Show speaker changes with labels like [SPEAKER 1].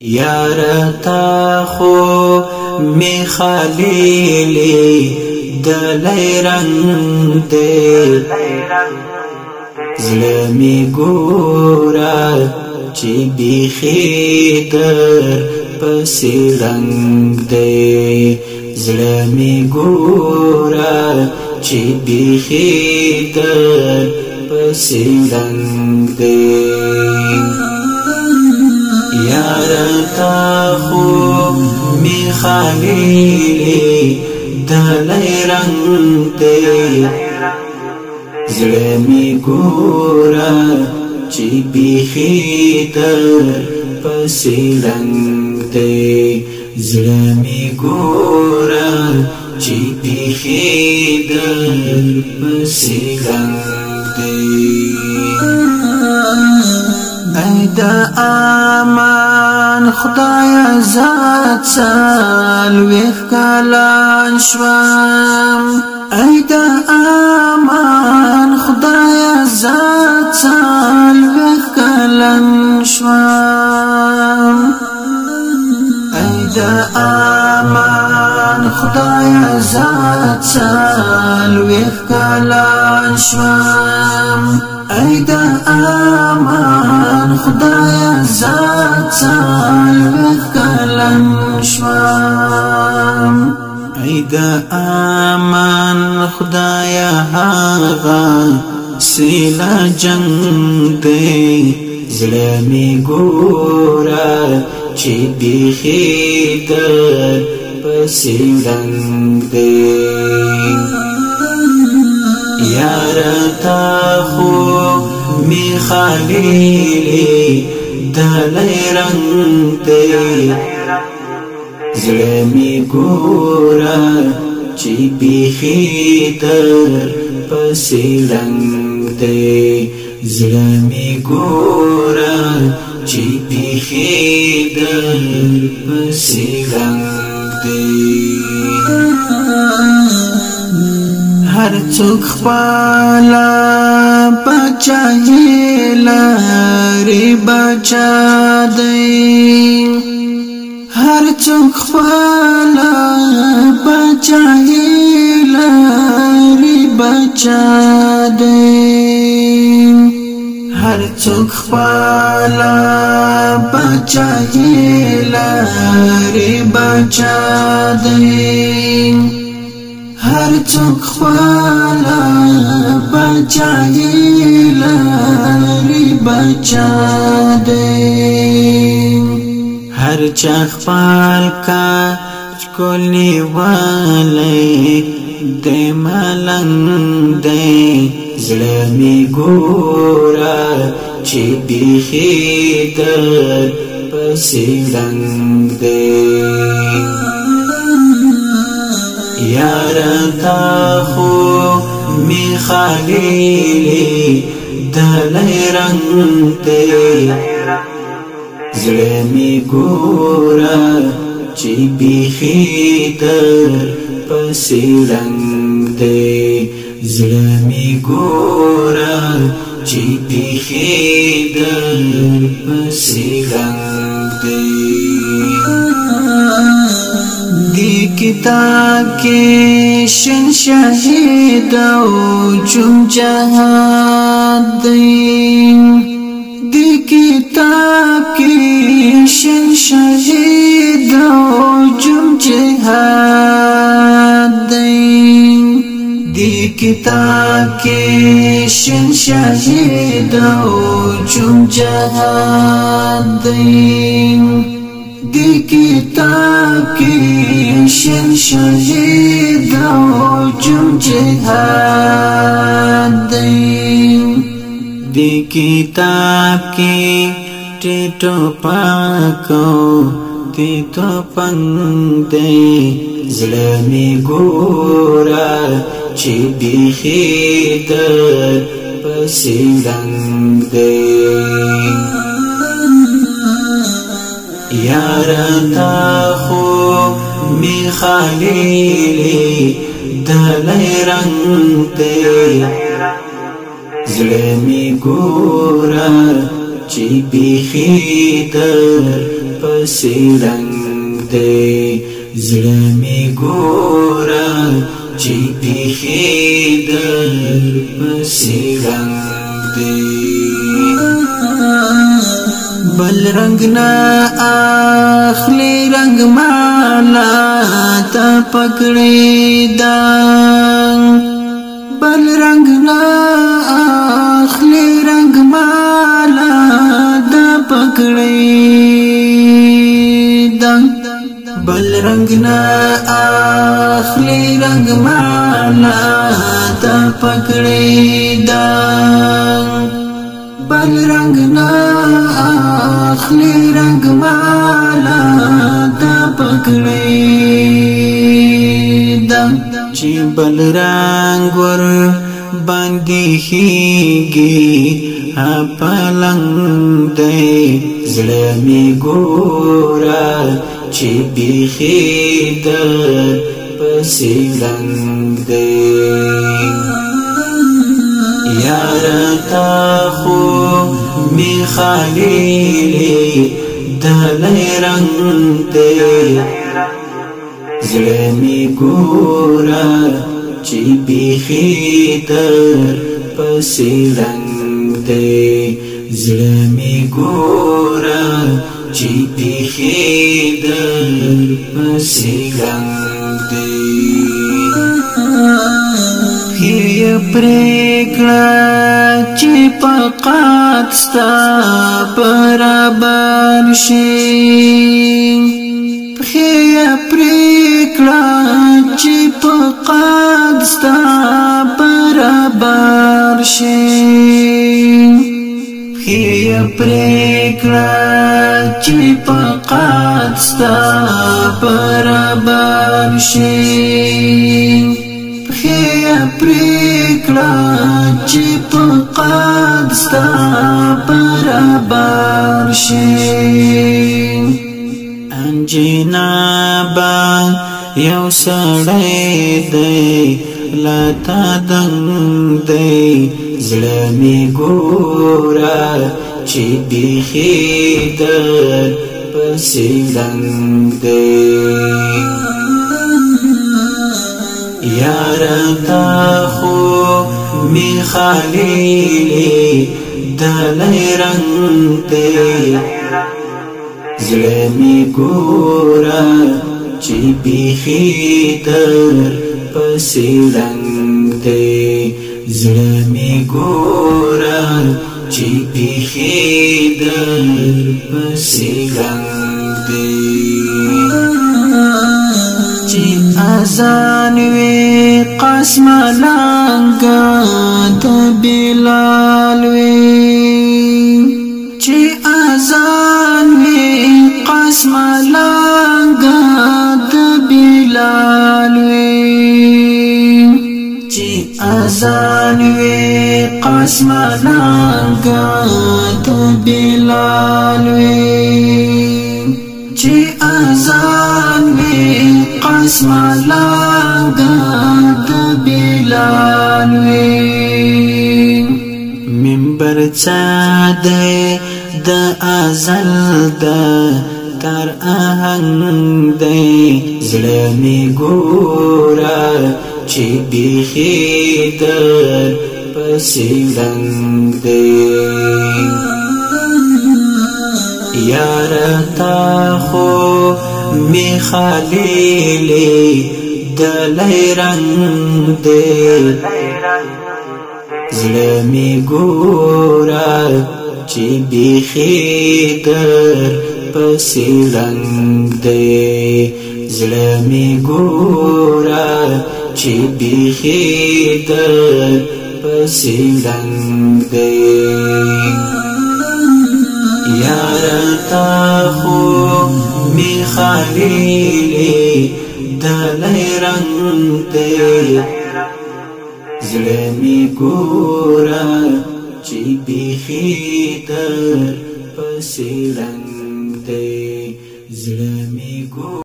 [SPEAKER 1] یار تا خو می خلیلی دلی رنگ دی زلمی گورا چی بیخی در پسی رنگ دی زلمی گورا چی بیخی در پسی رنگ دی یار تا خو می خلیلی دلی رنگ دی زلمی گورا چی بیخی در پسی رنگ دی زلمی گورا چی بیخی در پسی رنگ دی ای دا امان خدای ذات سالویخ کلان شوام ای دا امان خدای ذات سالویخ کلان شوام ای دا امان خدای ذات سالویخ کلان شوام ای دا امان خدای ذات سالویخ کلن شوام ای دا امان خدای آغا سیلا جنگ دی زلمی گورا چی بیخی در پسی رنگ دی یار تا خو می خلیلی دلی رنگ دی زلمی گورا چی بیخی در پسی رنگ دی زلمی گورا چی بیخی در پسی رنگ دی هر څوک خپل بچای لري بچا دی هر څوک خپل بچای لري بچا دی هر څوک خپل بچای لري بچا دی هر څوک خپل بچای لري بچا دی هر چا خپل کا کولی والی د ملنګ دی زلمی ګورا چې بیخي در پسې رنګ دی یار تا خو می خلیلی دلی رنگ دی زلمی گورا چی بیخی در پسی رنگ دی زلمی گورا چی بیخی در پسی رنگ دی دی کتاب کی شن شهید او چون جهاد دی دی کتاب کی شن شهید او چون جهاد دی دی کتاب کی شن شهید او چون جهاد دی دی کتاب کی شن شهید او چون جهاد دی دی کتاب کی ټیټو پاکو دی تو پنګ دی زلمی ګورا چې بیخي در پسې رنګ دی یار تا خو می خلیلی دلی رنگ دی زلمی گورا چی بیخی در پسې رنگ دی زړه می ګورا چې بیخي در پسې رنگ دی بل رنگ نا اخلی رنگ مالا تا پکڑی دا بل رنگ نا اخلی رنگ مالا دا پکڑی دا بل رنگ نا اخلی رنگ مالا تا پکڑی دا بل رنگ نا اخلی رنگ مالا دا پکڑی دا چی بل رنگ ور باندی خیگی پلنگ دی زړه می ګورا چې بیخي در پسې رنگ دی یارا تا خو می خالیلی دلی رنگ دی زړه می ګورا چې بیخي در پسې رنگ دی زړه می ګورا چې بیخي در پسې رنگ دی هي پریکړه چې پقات ستا برابر شي هي پریکړه چې پقات ستا برابر شي هي پریکړه چې پقات ستا برابر شي هي پریکړه چې پقات ستا برابر شي انجنابا یو سړی دی لتا دنګ دی زړه می ګورا چې بیخي در پسې رنگ دی یارا تا خو می خالیلی دلی رنگ دی زړه می ګورا چې بیخي در پسې رنگ دی زړه می ګورا چې بیخي در پسې رنگ دی چې اذان وی قسم لنګا د بلال وی چې اذان وی قسم لنګا د بلال وی چې اذان وی قسم لنګا د بلال وی چې اذان وی قسم لنګا د بلال وی منبر چاده د ازل د تر آهنګ دی زړه می ګورا چې بیخي در پسې رنگ دی یارا تا خو می خالیلی دلی رنگ دی زړه می ګورا چې بیخي در پسې رنگ دی زړه می ګورا چې بیخي در پسې رنگ دی یارا تا خو می خالیلی دلی رنگ دی زړه می ګورا چې بیخي در پسې رنگ دی زړه می ګورا